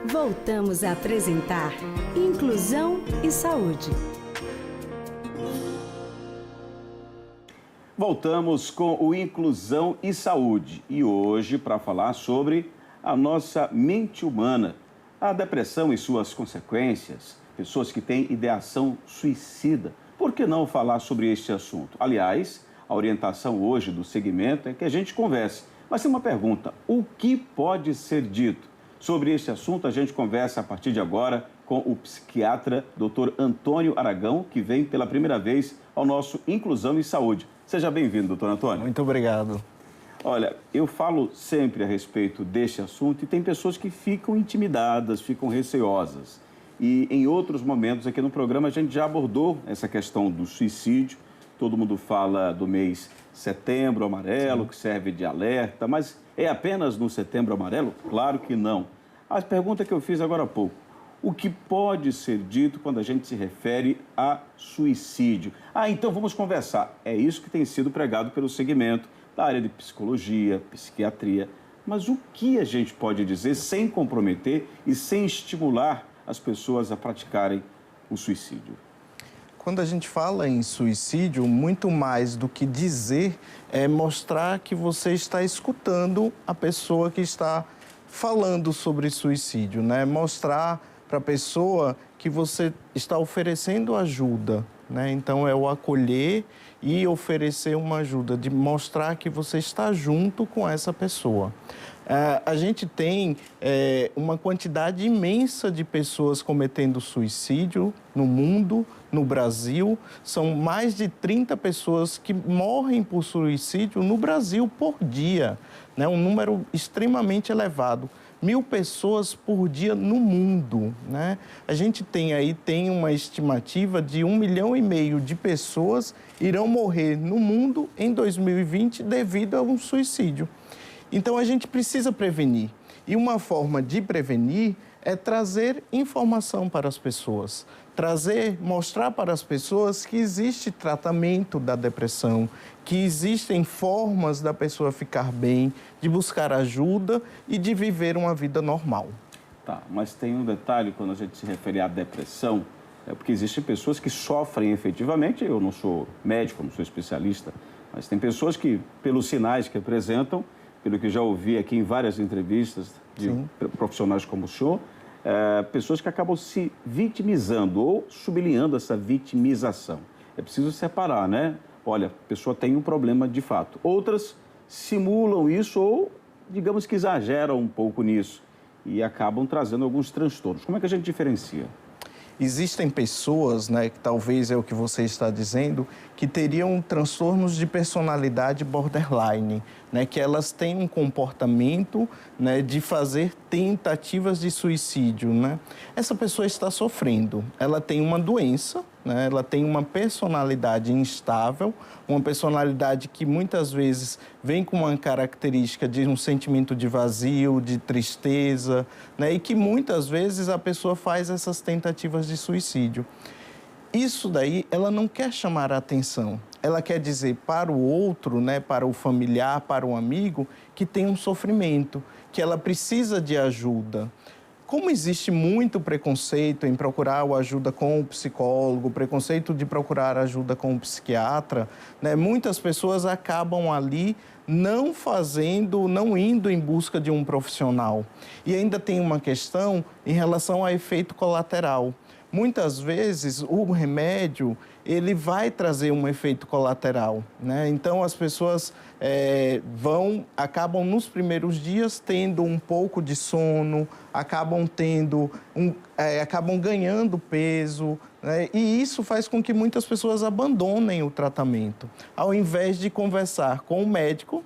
Voltamos a apresentar Inclusão e Saúde. Voltamos com o Inclusão e Saúde e hoje para falar sobre a nossa mente humana, a depressão e suas consequências, pessoas que têm ideação suicida. Por que não falar sobre este assunto? Aliás, a orientação hoje do segmento é que a gente converse. Mas tem uma pergunta, o que pode ser dito? Sobre este assunto a gente conversa a partir de agora com o psiquiatra Dr. Antônio Aragão, que vem pela primeira vez ao nosso Inclusão e Saúde. Seja bem-vindo, doutor Antônio. Muito obrigado. Olha, eu falo sempre a respeito deste assunto e tem pessoas que ficam intimidadas, ficam receosas. E em outros momentos aqui no programa a gente já abordou essa questão do suicídio. Todo mundo fala do mês Setembro Amarelo, que serve de alerta, mas é apenas no Setembro Amarelo? Claro que não. A pergunta que eu fiz agora há pouco, o que pode ser dito quando a gente se refere a suicídio? Então vamos conversar. É isso que tem sido pregado pelo segmento da área de psicologia, psiquiatria. Mas o que a gente pode dizer sem comprometer e sem estimular as pessoas a praticarem o suicídio? Quando a gente fala em suicídio, muito mais do que dizer é mostrar que você está escutando a pessoa que está falando sobre suicídio, né? Mostrar para a pessoa que você está oferecendo ajuda, né? Então, é o acolher e oferecer uma ajuda, de mostrar que você está junto com essa pessoa. A gente tem uma quantidade imensa de pessoas cometendo suicídio no mundo, no Brasil. São mais de 30 pessoas que morrem por suicídio no Brasil por dia, né? Um número extremamente elevado. 1.000 pessoas por dia no mundo, né? A gente tem uma estimativa de 1,5 milhão de pessoas irão morrer no mundo em 2020 devido a um suicídio. Então, a gente precisa prevenir. E uma forma de prevenir é trazer informação para as pessoas. Mostrar para as pessoas que existe tratamento da depressão, que existem formas da pessoa ficar bem, de buscar ajuda e de viver uma vida normal. Tá, mas tem um detalhe quando a gente se refere à depressão, é porque existem pessoas que sofrem efetivamente, eu não sou médico, não sou especialista, mas tem pessoas que, pelos sinais que apresentam, pelo que já ouvi aqui em várias entrevistas de profissionais como o senhor, pessoas que acabam se vitimizando ou sublinhando essa vitimização. É preciso separar, né? Olha, a pessoa tem um problema de fato. Outras simulam isso ou, digamos que exageram um pouco nisso e acabam trazendo alguns transtornos. Como é que a gente diferencia? Existem pessoas, né, que talvez é o que você está dizendo, que teriam transtornos de personalidade borderline, né, que elas têm um comportamento, né, de fazer tentativas de suicídio, né? Essa pessoa está sofrendo, ela tem uma doença, né, ela tem uma personalidade instável, uma personalidade que muitas vezes vem com uma característica de um sentimento de vazio, de tristeza, né, e que muitas vezes a pessoa faz essas tentativas de suicídio. Isso daí, ela não quer chamar a atenção. Ela quer dizer para o outro, né, para o familiar, para o amigo, que tem um sofrimento, que ela precisa de ajuda. Como existe muito preconceito em procurar a ajuda com o psicólogo, preconceito de procurar ajuda com o psiquiatra, né, muitas pessoas acabam ali não indo em busca de um profissional. E ainda tem uma questão em relação ao efeito colateral. Muitas vezes o remédio ele vai trazer um efeito colateral, né? Então as pessoas acabam nos primeiros dias tendo um pouco de sono, acabam ganhando peso, né? E isso faz com que muitas pessoas abandonem o tratamento, ao invés de conversar com o médico,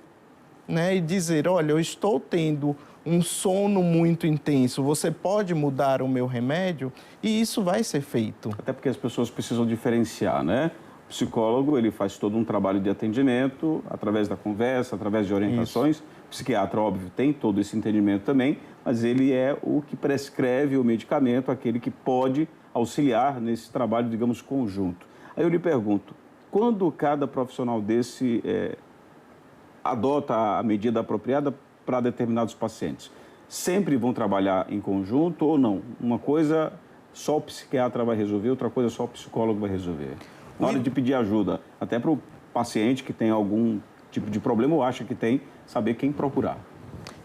né, e dizer, olha, eu estou tendo um sono muito intenso, você pode mudar o meu remédio? E isso vai ser feito. Até porque as pessoas precisam diferenciar, né? O psicólogo, ele faz todo um trabalho de atendimento, através da conversa, através de orientações. Isso. O psiquiatra, óbvio, tem todo esse entendimento também, mas ele é o que prescreve o medicamento, aquele que pode auxiliar nesse trabalho, digamos, conjunto. Aí eu lhe pergunto, quando cada profissional desse adota a medida apropriada para determinados pacientes? sempre vão trabalhar em conjunto ou não? Uma coisa só o psiquiatra vai resolver, outra coisa só o psicólogo vai resolver. Na hora de pedir ajuda, até para o paciente que tem algum tipo de problema ou acha que tem, saber quem procurar.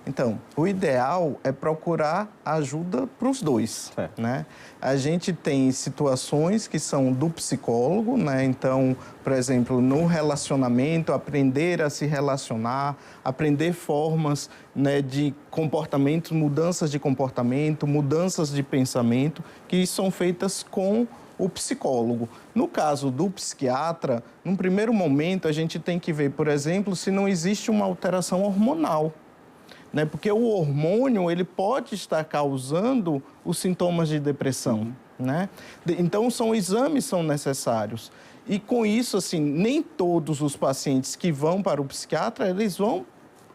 Então, o ideal é procurar ajuda para os dois, né? A gente tem situações que são do psicólogo, né? Então, por exemplo, no relacionamento, aprender a se relacionar, aprender formas, né, de comportamento, mudanças de comportamento, mudanças de pensamento, que são feitas com o psicólogo. No caso do psiquiatra, num primeiro momento, a gente tem que ver, por exemplo, se não existe uma alteração hormonal. Né? Porque o hormônio ele pode estar causando os sintomas de depressão. Né? Então, exames são necessários. E com isso, assim, nem todos os pacientes que vão para o psiquiatra, eles vão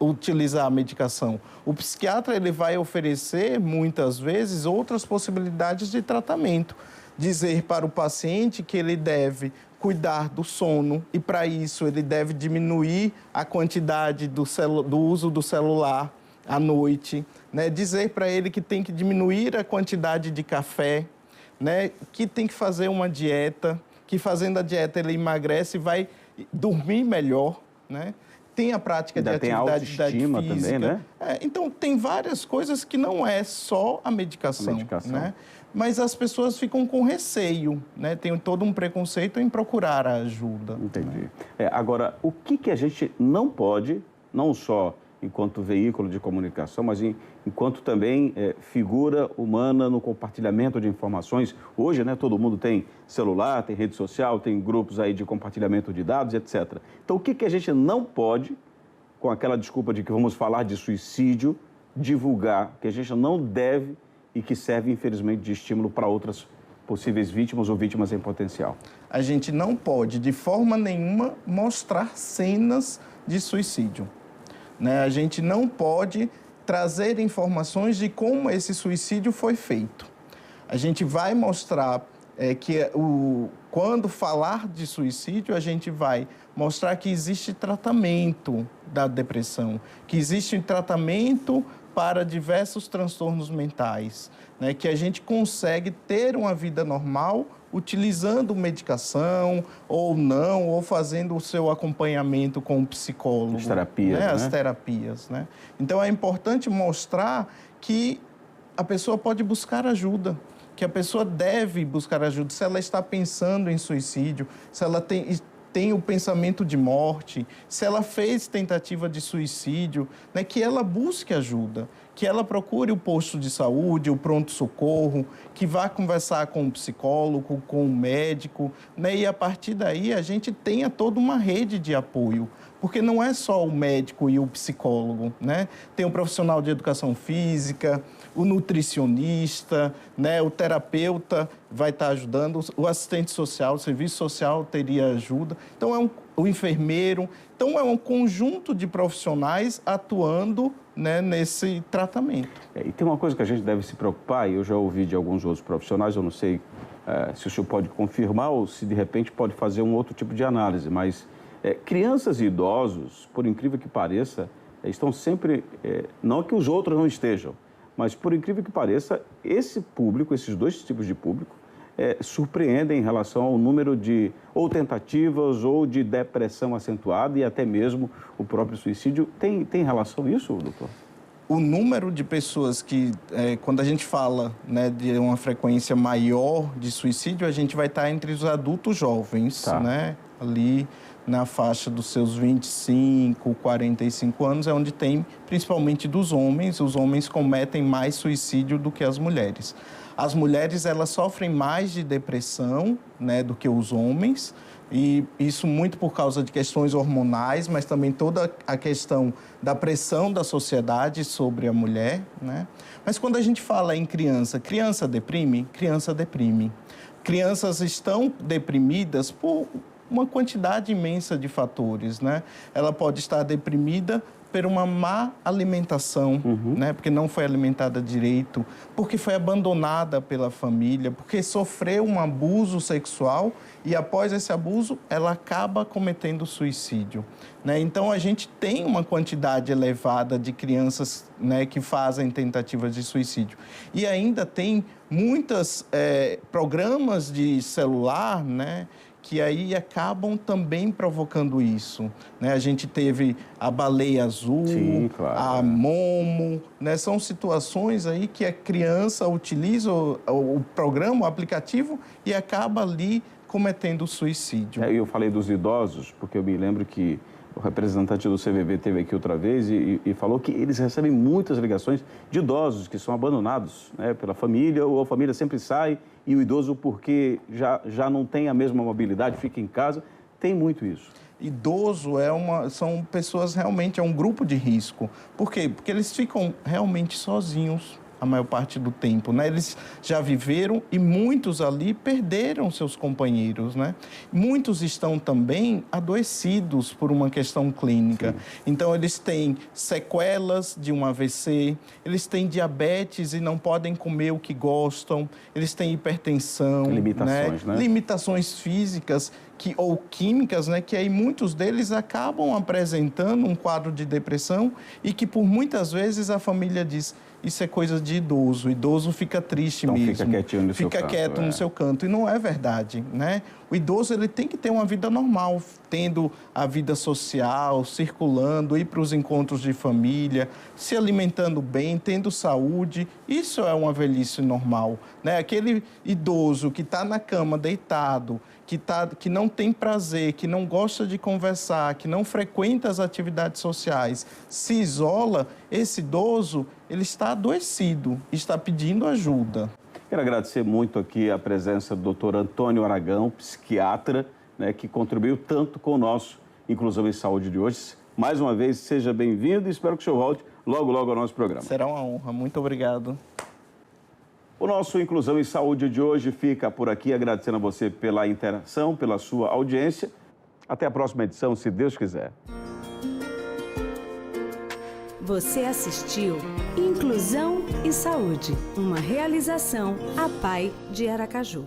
utilizar a medicação. O psiquiatra ele vai oferecer, muitas vezes, outras possibilidades de tratamento. Dizer para o paciente que ele deve cuidar do sono e, para isso, ele deve diminuir a quantidade do uso do celular à noite, né? Dizer para ele que tem que diminuir a quantidade de café, né? Que tem que fazer uma dieta, que fazendo a dieta ele emagrece e vai dormir melhor, né? Tem a prática de atividade física. Também, né? Então, tem várias coisas que não é só a medicação. Né? Mas as pessoas ficam com receio, né? Tem todo um preconceito em procurar a ajuda. Entendi. Né? Agora, o que a gente não pode, não só enquanto veículo de comunicação, mas enquanto também figura humana no compartilhamento de informações. Hoje, né, todo mundo tem celular, tem rede social, tem grupos aí de compartilhamento de dados, etc. Então, o que a gente não pode, com aquela desculpa de que vamos falar de suicídio, divulgar, que a gente não deve e que serve, infelizmente, de estímulo para outras possíveis vítimas ou vítimas em potencial? A gente não pode, de forma nenhuma, mostrar cenas de suicídio. Né? A gente não pode trazer informações de como esse suicídio foi feito. A gente vai mostrar quando falar de suicídio, a gente vai mostrar que existe tratamento da depressão, que existe tratamento para diversos transtornos mentais, né? Que a gente consegue ter uma vida normal utilizando medicação ou não, ou fazendo o seu acompanhamento com o psicólogo. As terapias, né? As terapias, né? Então, é importante mostrar que a pessoa pode buscar ajuda, que a pessoa deve buscar ajuda. Se ela está pensando em suicídio, se ela tem o pensamento de morte, se ela fez tentativa de suicídio, né, que ela busque ajuda, que ela procure o posto de saúde, o pronto-socorro, que vá conversar com o psicólogo, com o médico, né, e a partir daí a gente tenha toda uma rede de apoio, porque não é só o médico e o psicólogo, né? Tem o profissional de educação física, o nutricionista, né? O terapeuta vai estar ajudando, o assistente social, o serviço social teria ajuda. Então, o enfermeiro. Então, é um conjunto de profissionais atuando, né, nesse tratamento. E tem uma coisa que a gente deve se preocupar, e eu já ouvi de alguns outros profissionais, eu não sei se o senhor pode confirmar ou se, de repente, pode fazer um outro tipo de análise, mas crianças e idosos, por incrível que pareça, estão sempre... não que os outros não estejam, mas, por incrível que pareça, esse público, esses dois tipos de público, surpreendem em relação ao número de ou tentativas ou de depressão acentuada e até mesmo o próprio suicídio. Tem relação isso, doutor? O número de pessoas que, quando a gente fala, né, de uma frequência maior de suicídio, a gente vai estar entre os adultos jovens, né, ali na faixa dos seus 25, 45 anos, é onde tem, principalmente dos homens, os homens cometem mais suicídio do que as mulheres. As mulheres, elas sofrem mais de depressão, né, do que os homens, e isso muito por causa de questões hormonais, mas também toda a questão da pressão da sociedade sobre a mulher, né? Mas quando a gente fala em criança, criança deprime? Criança deprime. Crianças estão deprimidas por uma quantidade imensa de fatores, né? Ela pode estar deprimida por uma má alimentação, né? Porque não foi alimentada direito, porque foi abandonada pela família, porque sofreu um abuso sexual e após esse abuso ela acaba cometendo suicídio, né? Então a gente tem uma quantidade elevada de crianças, né, que fazem tentativas de suicídio. E ainda tem muitos programas de celular, né, que aí acabam também provocando isso, né? A gente teve a Baleia Azul, sim, claro, a Momo, né? São situações aí que a criança utiliza o programa, o aplicativo, e acaba ali cometendo suicídio. Eu falei dos idosos, porque eu me lembro que o representante do CVV esteve aqui outra vez e falou que eles recebem muitas ligações de idosos que são abandonados, né, pela família, ou a família sempre sai e o idoso, porque já não tem a mesma mobilidade, fica em casa. Tem muito isso. Idoso são pessoas realmente, é um grupo de risco. Por quê? Porque eles ficam realmente sozinhos a maior parte do tempo, né? Eles já viveram e muitos ali perderam seus companheiros, né? Muitos estão também adoecidos por uma questão clínica. Sim. Então, eles têm sequelas de um AVC, eles têm diabetes e não podem comer o que gostam, eles têm hipertensão, limitações, né? Limitações físicas ou químicas, né? Que aí muitos deles acabam apresentando um quadro de depressão e que por muitas vezes a família diz: isso é coisa de idoso, o idoso fica triste então, mesmo. Fica quietinho no seu canto. Fica quieto no seu canto. E não é verdade, né? O idoso, ele tem que ter uma vida normal, tendo a vida social, circulando, ir para os encontros de família, se alimentando bem, tendo saúde. Isso é uma velhice normal, né? Aquele idoso que está na cama, deitado, que não tem prazer, que não gosta de conversar, que não frequenta as atividades sociais, se isola, esse idoso, ele está adoecido, está pedindo ajuda. Quero agradecer muito aqui a presença do Dr. Antônio Aragão, psiquiatra, né, que contribuiu tanto com o nosso Inclusão em Saúde de hoje. Mais uma vez, seja bem-vindo e espero que o senhor volte logo ao nosso programa. Será uma honra. Muito obrigado. O nosso Inclusão em Saúde de hoje fica por aqui, agradecendo a você pela interação, pela sua audiência. Até a próxima edição, se Deus quiser. Você assistiu Inclusão e Saúde, uma realização APAE de Aracaju.